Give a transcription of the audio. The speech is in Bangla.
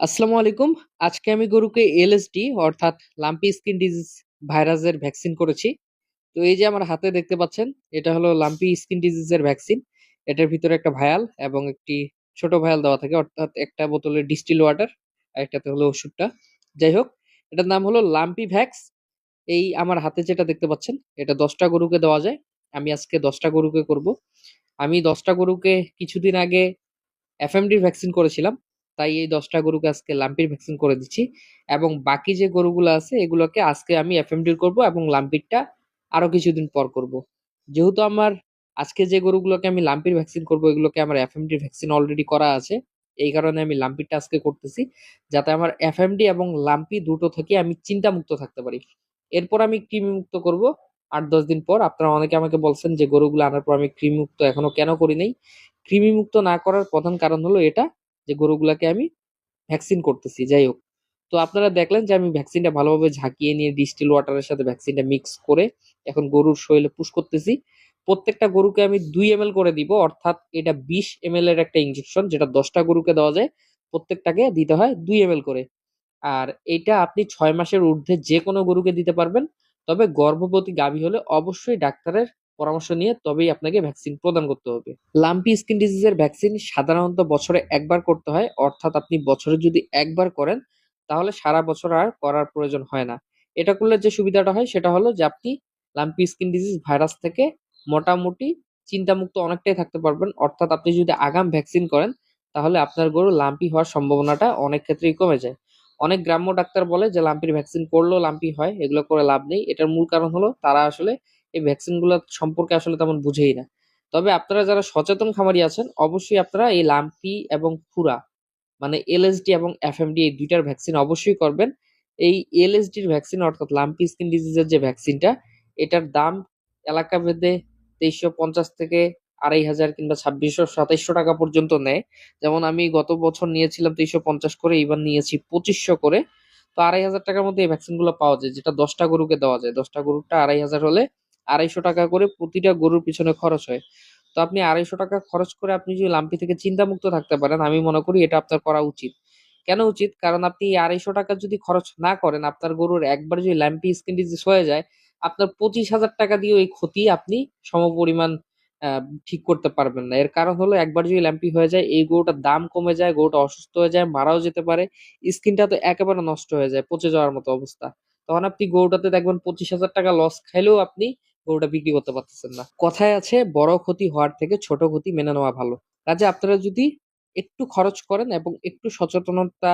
আসসালামু আলাইকুম। আজকে আমি গরুকে এলএসডি অর্থাৎ লাম্পি স্কিন ডিজিজ ভাইরাসের ভ্যাকসিন করেছি। তো এই যে আমার হাতে দেখতে পাচ্ছেন, এটা হলো লাম্পি স্কিন ডিজিজের ভ্যাকসিন। এটার ভিতরে একটা ভায়াল এবং একটি ছোট ভায়াল দেওয়া থাকে, অর্থাৎ একটা বোতলে ডিস্টিল ওয়াটার আর একটাতে হলো ওষুধটা। যাই হোক, এটার নাম হলো লাম্পি ভ্যাক্স। এই আমার হাতে যেটা দেখতে পাচ্ছেন, এটা 10টা গরুকে দেওয়া যায়। আমি আজকে 10টা গরুকে করব। আমি 10টা গরুকে কিছুদিন আগে এফএমডির ভ্যাকসিন করেছিলাম। তাই এই 10টা গরুকে আজকে লাম্পির ভ্যাকসিন করে দিচ্ছি এবং বাকি যে গরুগুলো আছে এগুলোকে আজকে আমি এফএমডির করব এবং লাম্পিরটা আরো কিছুদিন পর করব। যেহেতু আমার আজকে যে গরুগুলোকে আমি লাম্পির ভ্যাকসিন করব এগুলোকে আমার এফএমডির ভ্যাকসিন অলরেডি করা আছে। এই কারণে আমি লাম্পিরটা আজকে করতেছি, যাতে আমার এফএমডি এবং লাম্পি দুটো থেকে আমি চিন্তামুক্ত থাকতে পারি। এরপর আমি কৃমি মুক্ত করব 8-10 দিন পর। আপনারা অনেকে আমাকে বলছেন যে গরুগুলো আনার পর আমি কৃমি মুক্ত এখনো কেন করি নাই। কৃমিমুক্ত না করার প্রধান কারণ হলো এটা, যে গরুগুলাকে আমি ভ্যাকসিন করতেছি। যাই হোক, তো আপনারা দেখলেন যে আমি ভ্যাকসিনটা ভালোভাবে ঝাঁকিয়ে নিয়ে ডিস্টিল ওয়াটারের সাথে ভ্যাকসিনটা মিক্স করে এখন গরুর শরীরে পুশ করতেছি। প্রত্যেকটা গরুকে আমি 2 ml করে দিব, অর্থাৎ এটা 20 ml এর একটা ইনজেকশন, যেটা 10টা গরুকে দেওয়া যায়। প্রত্যেকটাকে দিতে হয় 2 ml করে। আর এটা আপনি 6 মাসের ঊর্ধ্বে যে কোনো গরুকে দিতে পারবেন। তবে গর্ভবতী গাভী হলে অবশ্যই ডাক্তারের পরামর্শ নিয়ে তবেই আপনাকে ভ্যাকসিন প্রদান করতে হবে। লাম্পি স্কিন ডিজিজের ভ্যাকসিন সাধারণত বছরে একবার করতে হয়, অর্থাৎ আপনি বছরে যদি একবার করেন তাহলে সারা বছর আর করার প্রয়োজন হয় না। এটা করলে যে সুবিধাটা হয় সেটা হলো যে আপনি লাম্পি স্কিন ডিজিজ ভাইরাস থেকে মোটামুটি চিন্তামুক্ত অনেকটাই থাকতে পারবেন। অর্থাৎ আপনি যদি আগাম ভ্যাকসিন করেন তাহলে আপনার গরু লাম্পি হওয়ার সম্ভাবনাটা অনেক ক্ষেত্রেই কমে যায়। অনেক গ্রাম্য ডাক্তার বলে যে লাম্পির ভ্যাকসিন করলেও লাম্পি হয়, এগুলো করে লাভ নেই। এটার মূল কারণ হলো তারা আসলে এই ভ্যাকসিন গুলো সম্পর্কে আসলে তেমন বুঝেই না। তবে আপনারা যারা সচেতন খামারি আছেন অবশ্যই আপনারা এই লাম্পি এবং খুরা মানে এলএসডি এবং এফএমডি এই দুইটার ভ্যাকসিন অবশ্যই করবেন। এই এলএসডির ভ্যাকসিন অর্থাৎ লাম্পি স্কিন ডিজিজের যে ভ্যাকসিনটা, এটার দাম এলাকা ভেদে 2350 থেকে 2500 কিংবা 2600-2700 টাকা পর্যন্ত নেয়। যেমন আমি গত বছর নিয়েছিলাম 2350 করে, এবার নিয়েছি 2500 করে। তো 2500 টাকার মধ্যে এই ভ্যাকসিন গুলো পাওয়া যায়, যেটা 10টা গরুকে দেওয়া যায়। 10টা গরুটা 2500 হলে 250 টাকা করে প্রতিটা গরুর পিছনে খরচ হয়। তো আপনি 250 টাকা খরচ করে আপনি যদি লাম্পি থেকে চিন্তামুক্ত থাকতে পারেন, আমি মনে করি এটা আপনার করা উচিত। কেন উচিত? কারণ আপনি এই 250 টাকা যদি খরচ না করেন, আপনার গরুর একবার যদি ল্যাম্পি স্কিন ডিজিজ হয়ে যায়, আপনার 25,000 টাকা দিয়েও এই ক্ষতি আপনি সমপরিমাণ ঠিক করতে পারবেন না। এর কারণ হলো একবার যদি ল্যাম্পি হয়ে যায় এই গরুটার দাম কমে যায়, গরুটা অসুস্থ হয়ে যায়, মারাও যেতে পারে। স্কিনটা তো একেবারে নষ্ট হয়ে যায়, পচে যাওয়ার মতো অবস্থা। তখন আপনি গরুটাতে দেখবেন 25,000 টাকা লস খাইলেও আপনি গরুটা বিক্রি করতে পারতেছেন না। কথায় আছে বড় ক্ষতি হওয়ার থেকে ছোট ক্ষতি মেনে নেওয়া ভালো। কাজে আপনারা যদি একটু খরচ করেন এবং একটু সচেতনতা